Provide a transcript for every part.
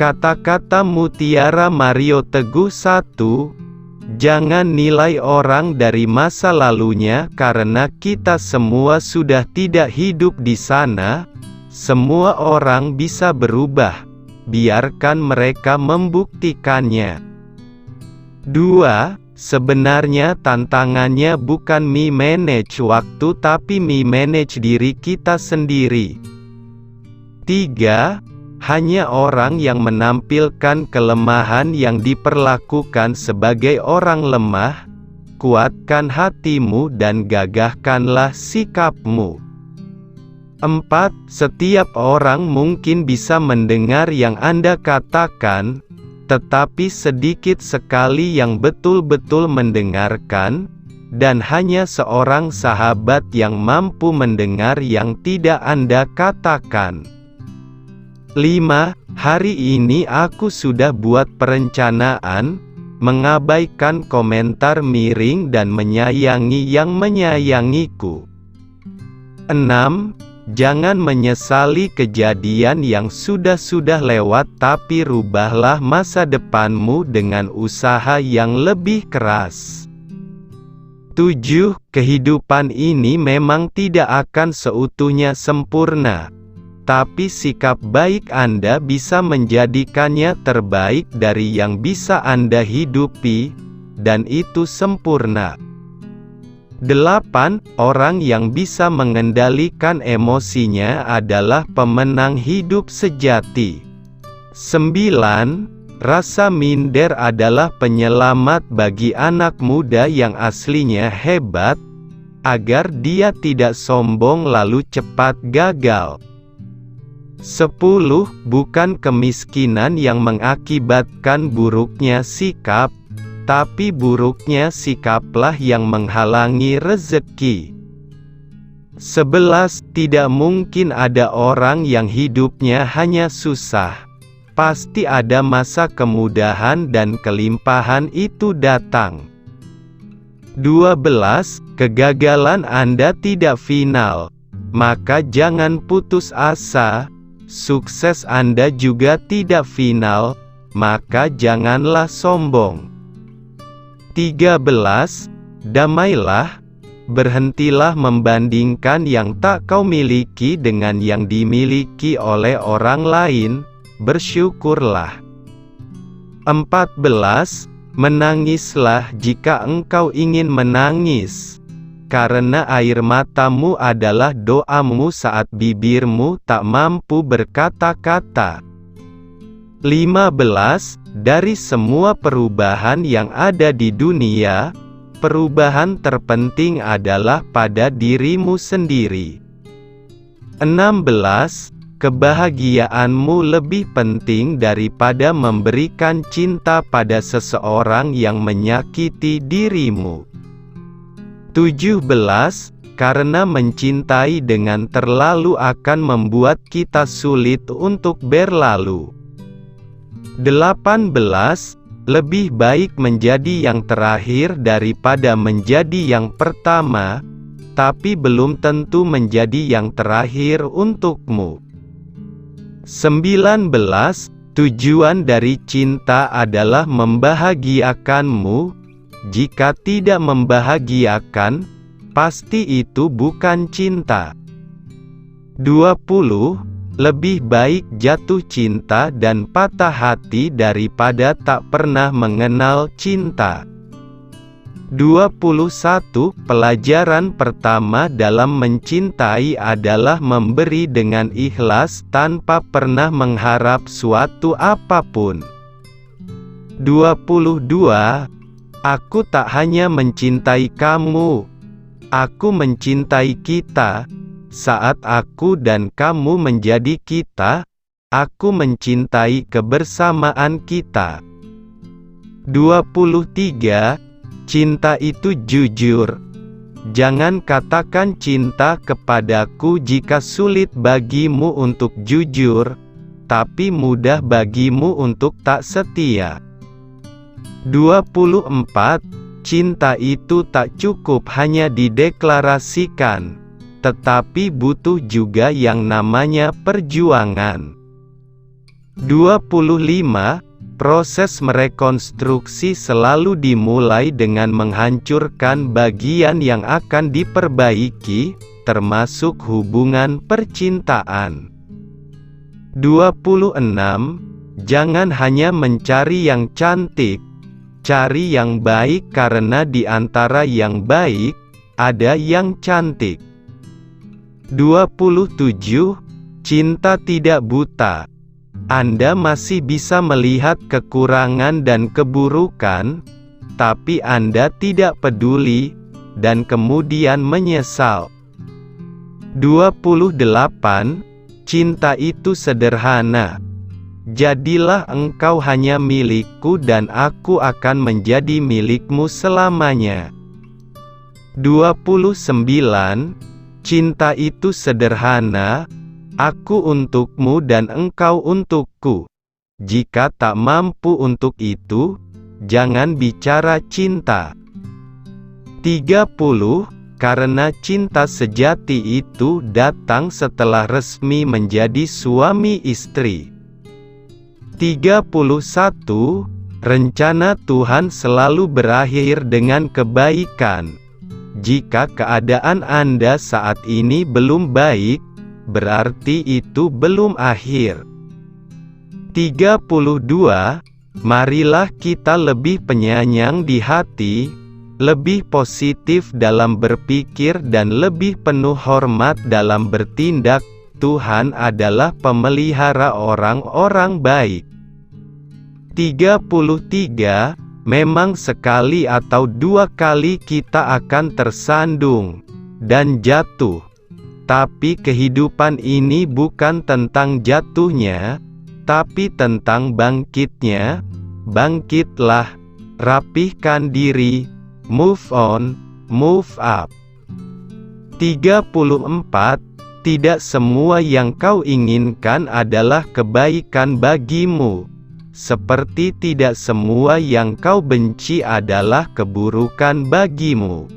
Kata-kata Mutiara Mario Teguh 1. Jangan nilai orang dari masa lalunya karena kita semua sudah tidak hidup di sana. Semua orang bisa berubah. Biarkan mereka membuktikannya. 2. Sebenarnya tantangannya bukan manage waktu tapi manage diri kita sendiri. 3. Hanya orang yang menampilkan kelemahan yang diperlakukan sebagai orang lemah. Kuatkan hatimu dan gagahkanlah sikapmu. 4. Setiap orang mungkin bisa mendengar yang Anda katakan, tetapi sedikit sekali yang betul-betul mendengarkan, dan hanya seorang sahabat yang mampu mendengar yang tidak Anda katakan. 5. Hari ini aku sudah buat perencanaan, mengabaikan komentar miring dan menyayangi yang menyayangiku. 6. Jangan menyesali kejadian yang sudah lewat tapi rubahlah masa depanmu dengan usaha yang lebih keras. 7. Kehidupan ini memang tidak akan seutuhnya sempurna. Tapi sikap baik Anda bisa menjadikannya terbaik dari yang bisa Anda hidupi, dan itu sempurna. 8. Orang yang bisa mengendalikan emosinya adalah pemenang hidup sejati. 9. Rasa minder adalah penyelamat bagi anak muda yang aslinya hebat, agar dia tidak sombong lalu cepat gagal. 10. Bukan kemiskinan yang mengakibatkan buruknya sikap, tapi buruknya sikaplah yang menghalangi rezeki. 11. Tidak mungkin ada orang yang hidupnya hanya susah. Pasti ada masa kemudahan dan kelimpahan itu datang. 12. Kegagalan Anda tidak final, maka jangan putus asa. Sukses Anda juga tidak final, maka janganlah sombong. 13. Damailah. Berhentilah membandingkan yang tak kau miliki dengan yang dimiliki oleh orang lain. Bersyukurlah. 14. Menangislah jika engkau ingin menangis, karena air matamu adalah doamu saat bibirmu tak mampu berkata-kata. 15. Dari semua perubahan yang ada di dunia, perubahan terpenting adalah pada dirimu sendiri. 16. Kebahagiaanmu lebih penting daripada memberikan cinta pada seseorang yang menyakiti dirimu. 17. Karena mencintai dengan terlalu akan membuat kita sulit untuk berlalu. 18. Lebih baik menjadi yang terakhir daripada menjadi yang pertama, tapi belum tentu menjadi yang terakhir untukmu. 19. Tujuan dari cinta adalah membahagiakanmu. Jika tidak membahagiakan, pasti itu bukan cinta. 20. Lebih baik jatuh cinta dan patah hati daripada tak pernah mengenal cinta. 21. Pelajaran pertama dalam mencintai adalah memberi dengan ikhlas tanpa pernah mengharap suatu apapun. 22. Aku tak hanya mencintai kamu, aku mencintai kita. Saat aku dan kamu menjadi kita, aku mencintai kebersamaan kita. 23. Cinta itu jujur. Jangan katakan cinta kepadaku jika sulit bagimu untuk jujur, tapi mudah bagimu untuk tak setia. 24. Cinta itu tak cukup hanya dideklarasikan, tetapi butuh juga yang namanya perjuangan. 25. Proses merekonstruksi selalu dimulai dengan menghancurkan bagian yang akan diperbaiki, termasuk hubungan percintaan. 26. Jangan hanya mencari yang cantik, cari yang baik karena di antara yang baik, ada yang cantik. 27. Cinta tidak buta. Anda masih bisa melihat kekurangan dan keburukan, tapi Anda tidak peduli, dan kemudian menyesal. 28. Cinta itu sederhana. Jadilah engkau hanya milikku dan aku akan menjadi milikmu selamanya. 29. Cinta itu sederhana. Aku untukmu dan engkau untukku. Jika tak mampu untuk itu, jangan bicara cinta. 30. Karena cinta sejati itu datang setelah resmi menjadi suami istri. 31. Rencana Tuhan selalu berakhir dengan kebaikan. Jika keadaan Anda saat ini belum baik, berarti itu belum akhir. 32. Marilah kita lebih penyayang di hati, lebih positif dalam berpikir dan lebih penuh hormat dalam bertindak. Tuhan adalah pemelihara orang-orang baik. 33. Memang sekali atau dua kali kita akan tersandung dan jatuh. Tapi kehidupan ini bukan tentang jatuhnya, tapi tentang bangkitnya. Bangkitlah, rapihkan diri, move on, move up. 34. Tidak semua yang kau inginkan adalah kebaikan bagimu, seperti tidak semua yang kau benci adalah keburukan bagimu.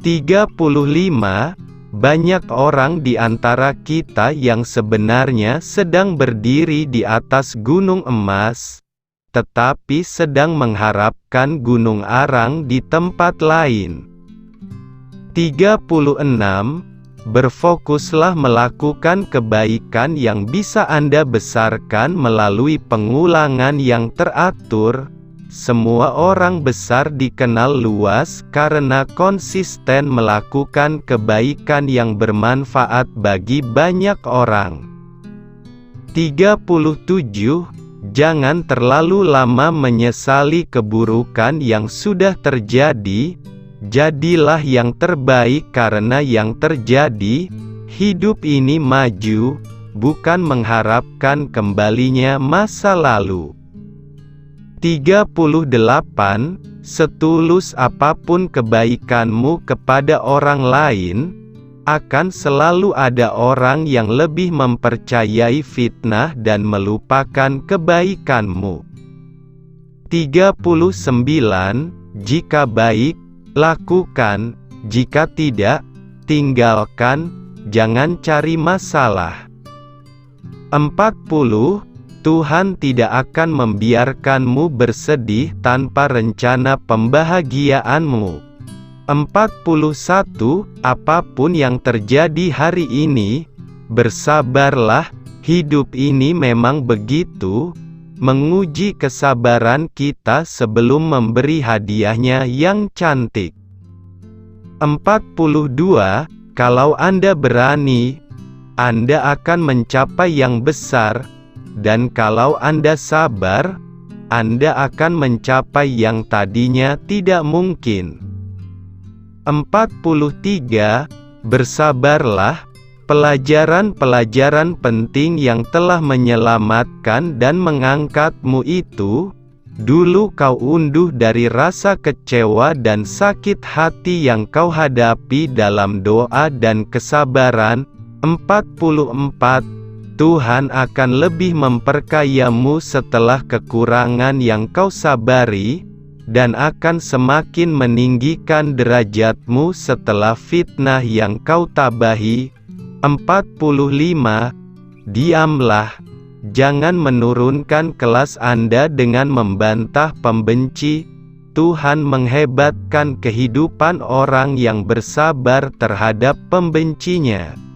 35. Banyak orang di antara kita yang sebenarnya sedang berdiri di atas gunung emas, tetapi sedang mengharapkan gunung arang di tempat lain. 36. Berfokuslah melakukan kebaikan yang bisa Anda besarkan melalui pengulangan yang teratur. Semua orang besar dikenal luas karena konsisten melakukan kebaikan yang bermanfaat bagi banyak orang. 37. Jangan terlalu lama menyesali keburukan yang sudah terjadi. Jadilah yang terbaik karena yang terjadi. Hidup ini maju, bukan mengharapkan kembalinya masa lalu. 38. Setulus apapun kebaikanmu kepada orang lain, akan selalu ada orang yang lebih mempercayai fitnah dan melupakan kebaikanmu. 39. Jika baik, lakukan. Jika tidak, tinggalkan. Jangan cari masalah. 40. Tuhan tidak akan membiarkanmu bersedih tanpa rencana pembahagiaanmu. 41. Apapun yang terjadi hari ini, bersabarlah. Hidup ini memang begitu, menguji kesabaran kita sebelum memberi hadiahnya yang cantik. 42. Kalau Anda berani, Anda akan mencapai yang besar. Dan kalau Anda sabar, Anda akan mencapai yang tadinya tidak mungkin. 43. Bersabarlah. Pelajaran-pelajaran penting yang telah menyelamatkan dan mengangkatmu itu, dulu kau unduh dari rasa kecewa dan sakit hati yang kau hadapi dalam doa dan kesabaran. 44. Tuhan akan lebih memperkayamu setelah kekurangan yang kau sabari, dan akan semakin meninggikan derajatmu setelah fitnah yang kau tabahi. 45. Diamlah, Jangan menurunkan kelas Anda dengan membantah pembenci. Tuhan menghebatkan kehidupan orang yang bersabar terhadap pembencinya.